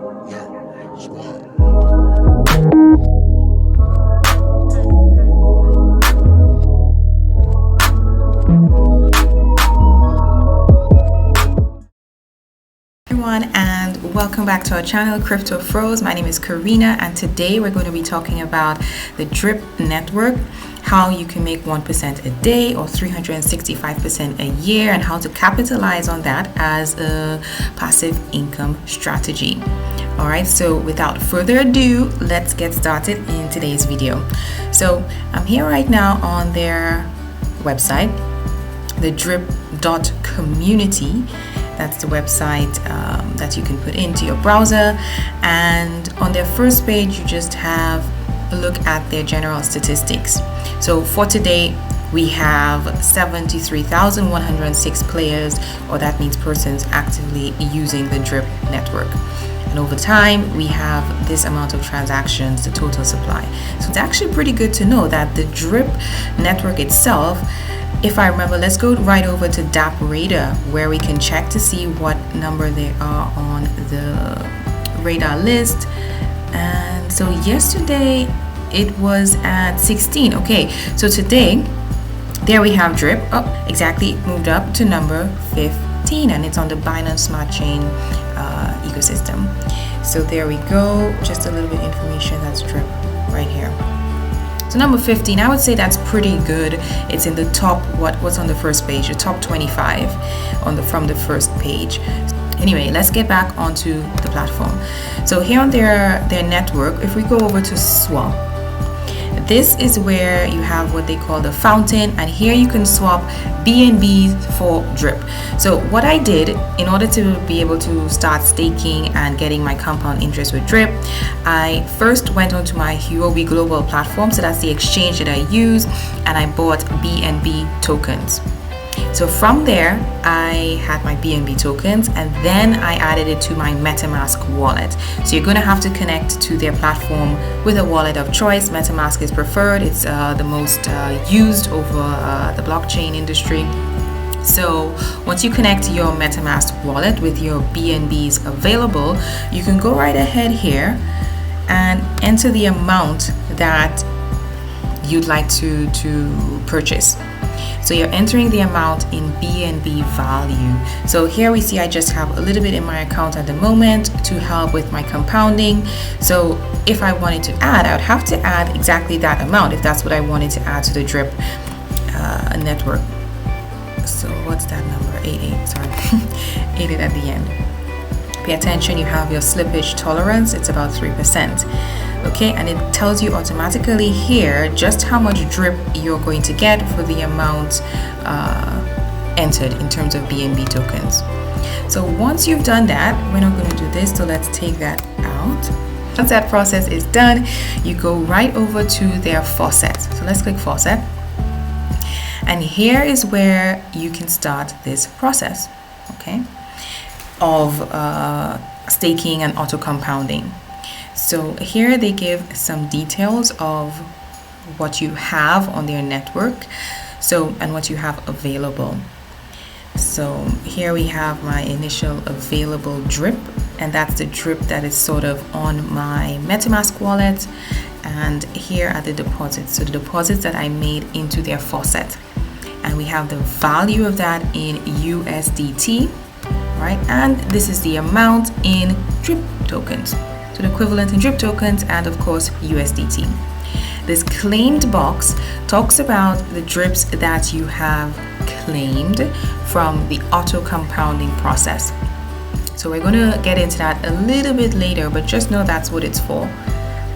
And welcome back to our channel CrypoFros. My name is Karina, and today we're going to be talking about the drip network, how you can make 1% a day or 365% a year, and how to capitalize on that as a passive income strategy. All right, so without further ado, let's get started in today's video. So I'm here right now on their website, the drip.community. That's the website that you can put into your browser, and on their first page you just have a look at their general statistics. So for today we have 73,106 players, or that means persons actively using the drip network, and over time we have this amount of transactions, the total supply. So it's actually pretty good to know that the drip network itself, if I remember, let's go right over to DAP Radar, where we can check to see what number they are on the radar list. And so yesterday it was at 16. Okay, so today there we have drip. Oh, exactly, it moved up to number 15, and it's on the Binance Smart Chain ecosystem. So there we go, just a little bit of information. That's drip right here. So number 15, I would say that's pretty good. It's in the top, what's on the first page, the top 25 from the first page. Anyway, let's get back onto the platform. So here on their network, if we go over to swap, this is where you have what they call the fountain, and here you can swap BNBs for drip. So what I did in order to be able to start staking and getting my compound interest with drip, I first went onto my Huobi Global platform. So that's the exchange that I use, and I bought BNB tokens. So from there, I had my BNB tokens, and then I added it to my MetaMask wallet. So you're going to have to connect to their platform with a wallet of choice. MetaMask is preferred. It's the most used over the blockchain industry. So once you connect your MetaMask wallet with your BNBs available, you can go right ahead here and enter the amount that you'd like to purchase. So you're entering the amount in BNB value. So here we see I just have a little bit in my account at the moment to help with my compounding. So if I wanted to add, I would have to add exactly that amount if that's what I wanted to add to the drip network. So what's that number? 88, sorry. 88 at the end. Pay attention, you have your slippage tolerance, it's about 3%. Okay, and it tells you automatically here just how much drip you're going to get for the amount entered in terms of BNB tokens. So once you've done that, we're not going to do this, so let's take that out. Once that process is done, you go right over to their faucet. So let's click faucet, and here is where you can start this process, okay, of staking and auto compounding. So here they give some details of what you have on their network, so, and what you have available. So here we have my initial available drip, and that's the drip that is sort of on my MetaMask wallet, and here are the deposits. So the deposits that I made into their faucet, and we have the value of that in USDT, right? And this is the amount in drip tokens. So the equivalent in drip tokens, and of course USDT. This claimed box talks about the drips that you have claimed from the auto compounding process. So we're going to get into that a little bit later, but just know that's what it's for.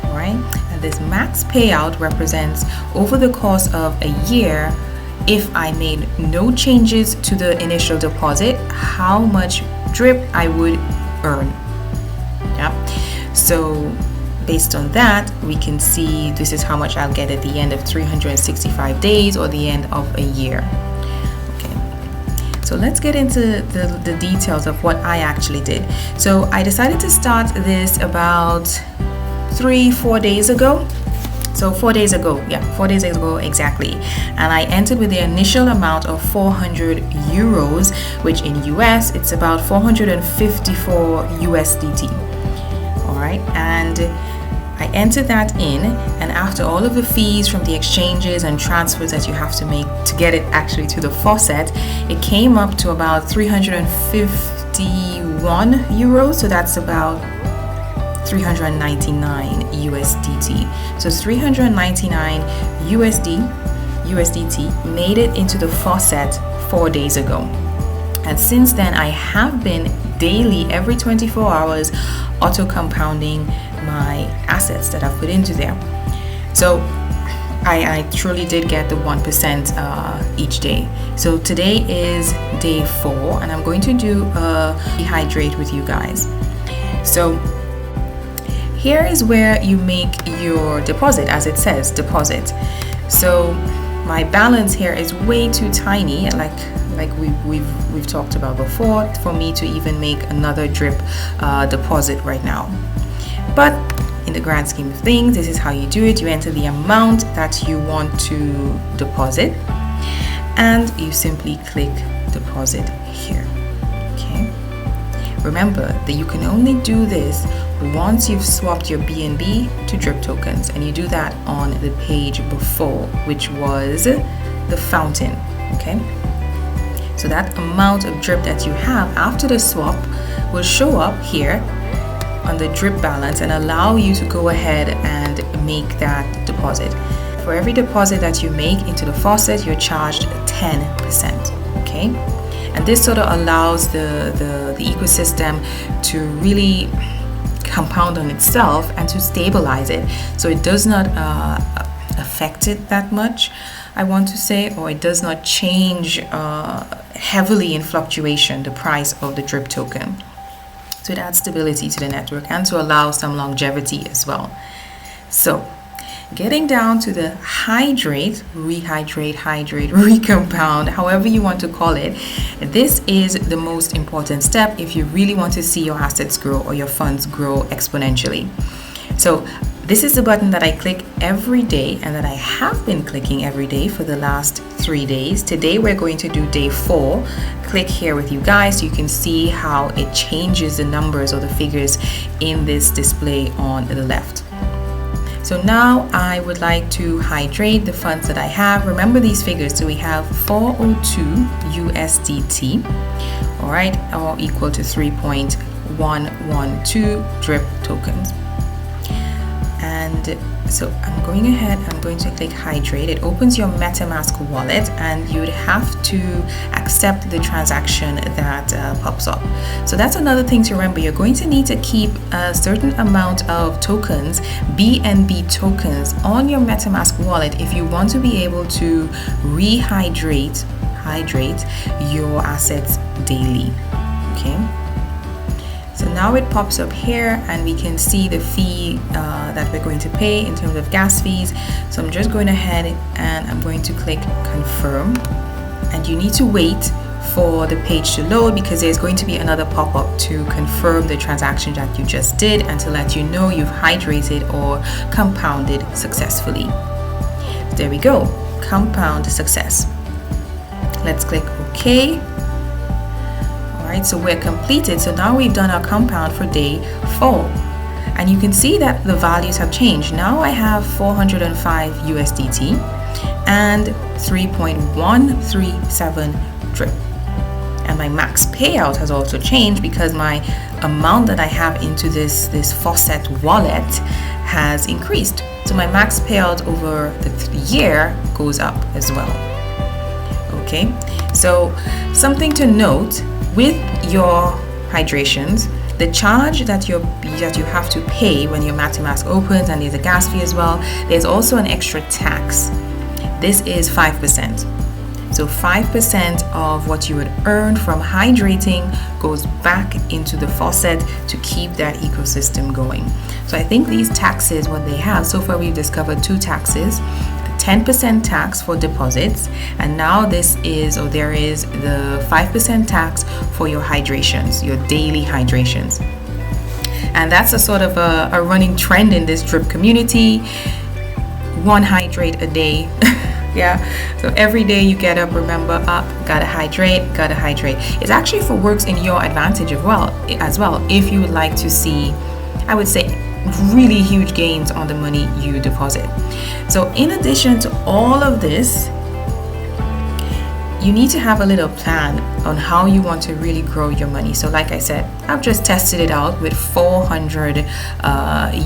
All right, and this max payout represents over the course of a year, if I made no changes to the initial deposit, how much drip I would earn. Yeah. So based on that, we can see this is how much I'll get at the end of 365 days or the end of a year. Okay, so let's get into the details of what I actually did. So I decided to start this about 3-4 days ago. So 4 days ago, 4 days ago exactly. And I entered with the initial amount of 400 euros, which in US, it's about 454 USDT. All right, and I entered that in, and after all of the fees from the exchanges and transfers that you have to make to get it actually to the faucet, it came up to about 351 euros. So that's about 399 USDT. So 399 USDT made it into the faucet 4 days ago. And since then, I have been daily, every 24 hours, auto compounding my assets that I've put into there. So I truly did get the 1% each day. So today is day 4, and I'm going to do a hydrate with you guys. So here is where you make your deposit, as it says, deposit. So my balance here is way too tiny, like we've talked about before, for me to even make another drip deposit right now. But in the grand scheme of things, this is how you do it. You enter the amount that you want to deposit, and you simply click deposit here. Okay. Remember that you can only do this once you've swapped your BNB to drip tokens, and you do that on the page before, which was the fountain. Okay. So that amount of drip that you have after the swap will show up here on the drip balance and allow you to go ahead and make that deposit. For every deposit that you make into the faucet, you're charged 10%. Okay, and this sort of allows the ecosystem to really compound on itself and to stabilize it, so it does not affect it that much, I want to say, or it does not change heavily in fluctuation the price of the drip token. So it adds stability to the network and to allow some longevity as well. So getting down to the hydrate, recompound, however you want to call it, this is the most important step if you really want to see your assets grow or your funds grow exponentially. So this is the button that I click every day and that I have been clicking every day for the last 3 days. Today we're going to do day 4. Click here with you guys so you can see how it changes the numbers or the figures in this display on the left. So now I would like to hydrate the funds that I have. Remember these figures. So we have 402 USDT, all right, or equal to 3.112 drip tokens. And so I'm going ahead, I'm going to click hydrate. It opens your MetaMask wallet and you would have to accept the transaction that pops up. So that's another thing to remember. You're going to need to keep a certain amount of tokens, BNB tokens, on your MetaMask wallet if you want to be able to hydrate your assets daily. Okay. So now it pops up here and we can see the fee that we're going to pay in terms of gas fees. So I'm just going ahead and I'm going to click confirm, and you need to wait for the page to load because there's going to be another pop-up to confirm the transaction that you just did and to let you know you've hydrated or compounded successfully. So there we go, compound success. Let's click OK. Right, so we're completed. So now we've done our compound for day 4, and you can see that the values have changed. Now I have 405 USDT and 3.137 drip, and my max payout has also changed because my amount that I have into this faucet wallet has increased. So my max payout over the year goes up as well. Okay, so something to note with your hydrations, the charge that you have to pay when your MetaMask opens, and there's a gas fee as well, there's also an extra tax. This is 5%. So 5% of what you would earn from hydrating goes back into the faucet to keep that ecosystem going. So I think these taxes, what they have, so far we've discovered 2 taxes. 10% tax for deposits, and now there is the 5% tax for your hydrations, your daily hydrations. And that's a sort of a running trend in this drip community. 1 hydrate a day. Yeah, so every day you get up, remember, gotta hydrate. It actually works in your advantage as well if you would like to see I would say, really huge gains on the money you deposit. So in addition to all of this, you need to have a little plan on how you want to really grow your money. So like I said, I've just tested it out with 400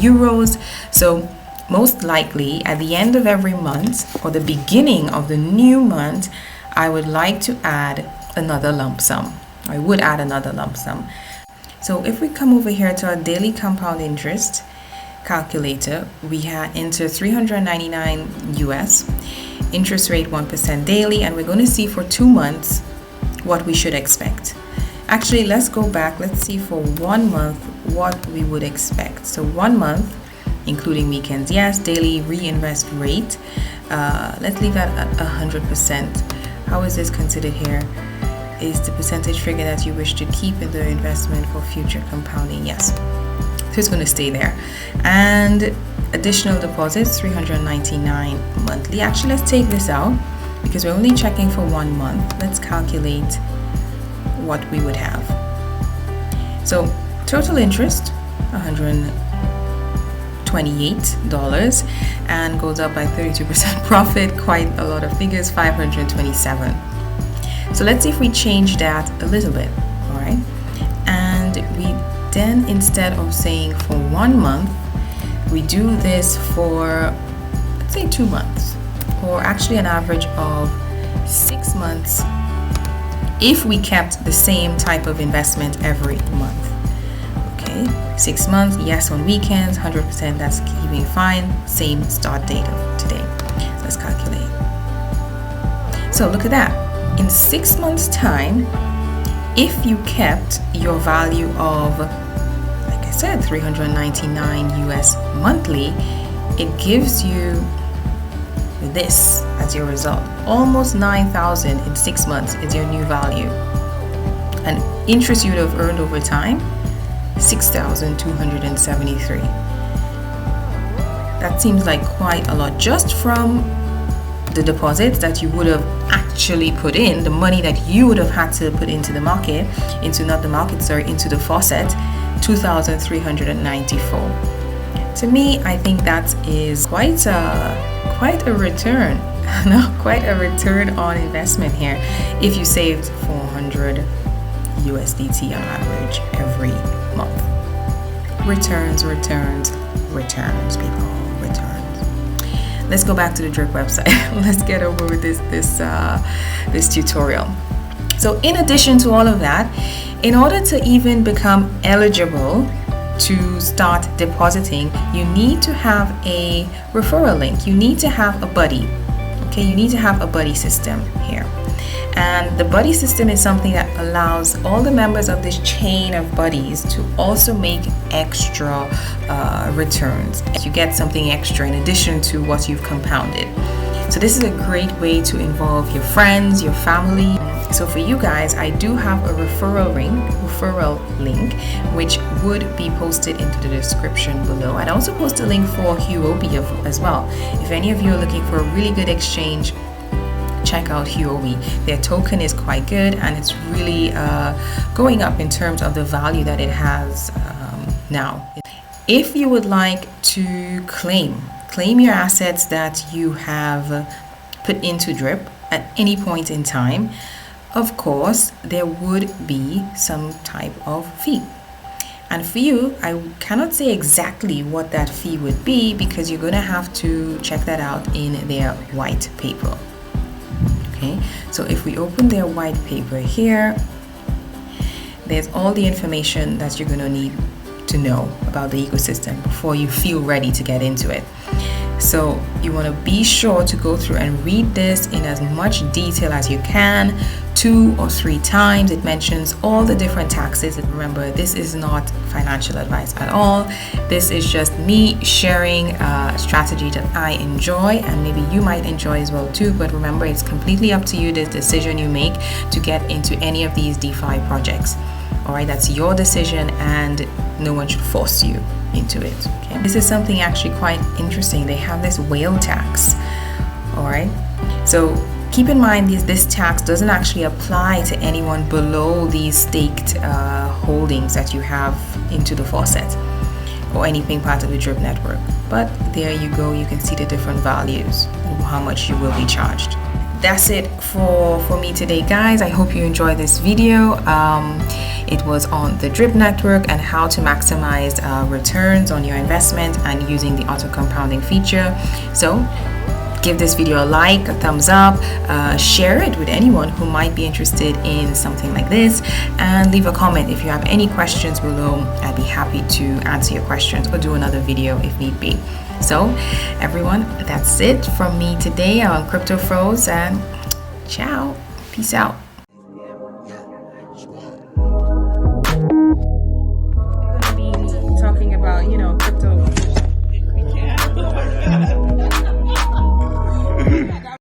euros. So most likely at the end of every month or the beginning of the new month, I would like to add another lump sum. I would add another lump sum. So if we come over here to our daily compound interest calculator, we enter 399 US, interest rate 1% daily, and we're going to see for 2 months what we should expect. Actually, let's go back. Let's see for 1 month what we would expect. So 1 month, including weekends, yes, daily reinvest rate. Let's leave that at 100%. How is this considered here? Is the percentage figure that you wish to keep in the investment for future compounding? Yes. So it's going to stay there. And additional deposits, 399 monthly. Actually, let's take this out because we're only checking for 1 month. Let's calculate what we would have. So total interest, $128, and goes up by 32% profit. Quite a lot of figures, 527. So let's see if we change that a little bit. All right, and we then, instead of saying for 1 month, we do this for, let's say, 2 months, or actually an average of 6 months if we kept the same type of investment every month. Okay, 6 months, yes, on weekends, 100%, that's keeping fine. Same start date of today. Let's calculate. So look at that. In 6 months' time, if you kept your value of, like I said, 399 US monthly, it gives you this as your result. Almost 9,000 in 6 months is your new value. And interest you'd have earned over time, 6,273. That seems like quite a lot just from the deposits that you would have actually put in, the money that you would have had to put into the market, into the faucet, 2,394. To me, I think that is quite a return, quite a return on investment here. If you saved 400 USDT on average every month. Returns, people, returns. Let's go back to the Drip website. Let's get over with this tutorial. So in addition to all of that, in order to even become eligible to start depositing, you need to have a referral link. You need to have a buddy. Okay, you need to have a buddy system here. And the buddy system is something that allows all the members of this chain of buddies to also make extra returns. You get something extra in addition to what you've compounded. So this is a great way to involve your friends, your family. So for you guys, I do have a referral link, which would be posted into the description below. I'd also post a link for Huobi as well. If any of you are looking for a really good exchange, check out Huobi. Their token is quite good, and it's really going up in terms of the value that it has now. If you would like to claim your assets that you have put into Drip at any point in time, of course, there would be some type of fee. And for you, I cannot say exactly what that fee would be because you're going to have to check that out in their white paper. Okay, so if we open their white paper here, there's all the information that you're going to need to know about the ecosystem before you feel ready to get into it. So you want to be sure to go through and read this in as much detail as you can, 2 or 3 times. It mentions all the different taxes. And remember, this is not financial advice at all. This is just me sharing a strategy that I enjoy, and maybe you might enjoy as well too. But remember, it's completely up to you, the decision you make to get into any of these DeFi projects. All right, that's your decision, and no one should force you into it. Okay, this is something actually quite interesting. They have this whale tax. All right, so keep in mind this tax doesn't actually apply to anyone below these staked holdings that you have into the faucet. or anything part of the drip network. But there you go, you can see the different values and how much you will be charged. That's it for me today, guys. I hope you enjoyed this video. It was on the drip network and how to maximize returns on your investment and using the auto compounding feature. So give this video a like, a thumbs up, share it with anyone who might be interested in something like this, and leave a comment if you have any questions below. I'd be happy to answer your questions or do another video if need be. So everyone, that's it from me today on CrypoFros, and ciao, peace out.